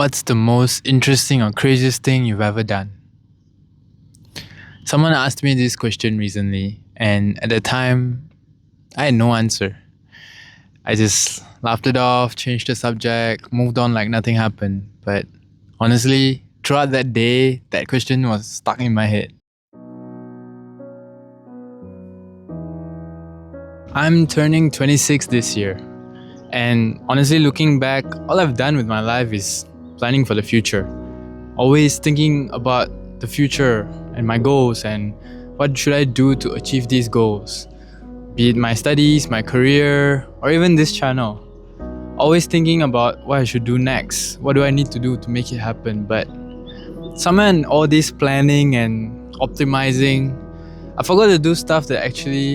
What's the most interesting or craziest thing you've ever done? Someone asked me this question recently, and at the time, I had no answer. I just laughed it off, changed the subject, moved on like nothing happened. But honestly, throughout that day, that question was stuck in my head. I'm turning 26 this year, and honestly, looking back, all I've done with my life is planning for the future. Always thinking about the future and my goals and what should I do to achieve these goals. Be it my studies, my career, or even this channel. Always thinking about what I should do next. What do I need to do to make it happen? But somewhere in all this planning and optimizing, I forgot to do stuff that actually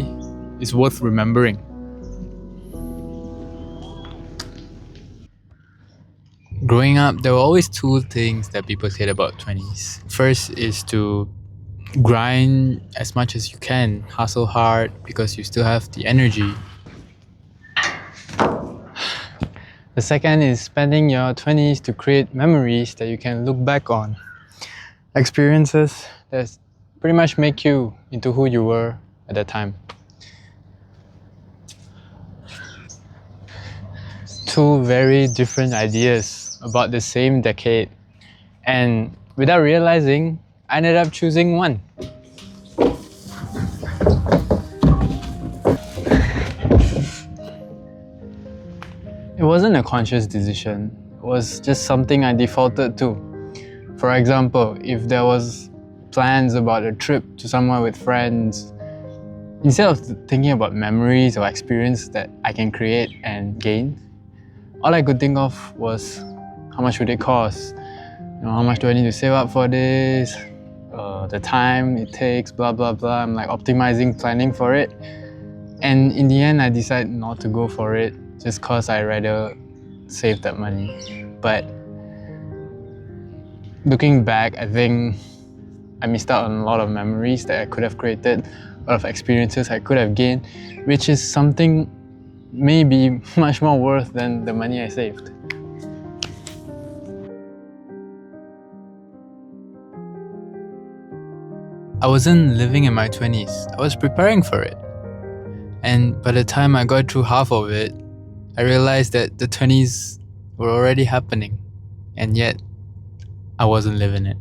is worth remembering. Growing up, there were always two things that people said about 20s. First is to grind as much as you can, hustle hard because you still have the energy. The second is spending your 20s to create memories that you can look back on. Experiences that pretty much make you into who you were at that time. Two very different ideas about the same decade, and without realizing, I ended up choosing one. It wasn't a conscious decision, it was just something I defaulted to. For example, if there was plans about a trip to somewhere with friends, instead of thinking about memories or experience that I can create and gain, all I could think of was how much would it cost? How much do I need to save up for this? The time it takes, blah blah blah. I'm like optimizing, planning for it, and in the end I decided not to go for it just cause I rather save that money. But looking back, I think I missed out on a lot of memories that I could have created, a lot of experiences I could have gained, which is something maybe much more worth than the money I saved. I wasn't living in my 20s, I was preparing for it. And by the time I got through half of it, I realized that the 20s were already happening, and yet I wasn't living it.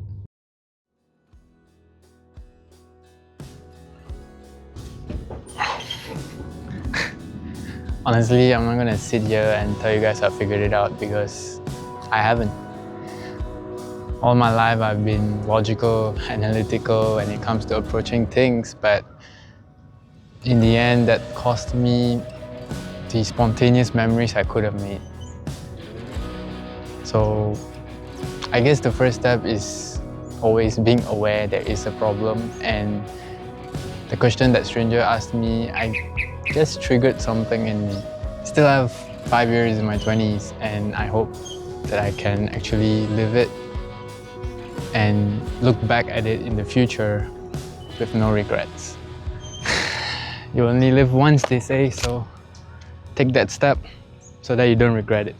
Honestly, I'm not gonna sit here and tell you guys I figured it out because I haven't. All my life I've been logical, analytical when it comes to approaching things, but in the end that cost me the spontaneous memories I could have made. So I guess the first step is always being aware there is a problem, and the question that stranger asked me, I just triggered something in me. Still have 5 years in my 20s, and I hope that I can actually live it and look back at it in the future with no regrets. You only live once, they say, so take that step so that you don't regret it.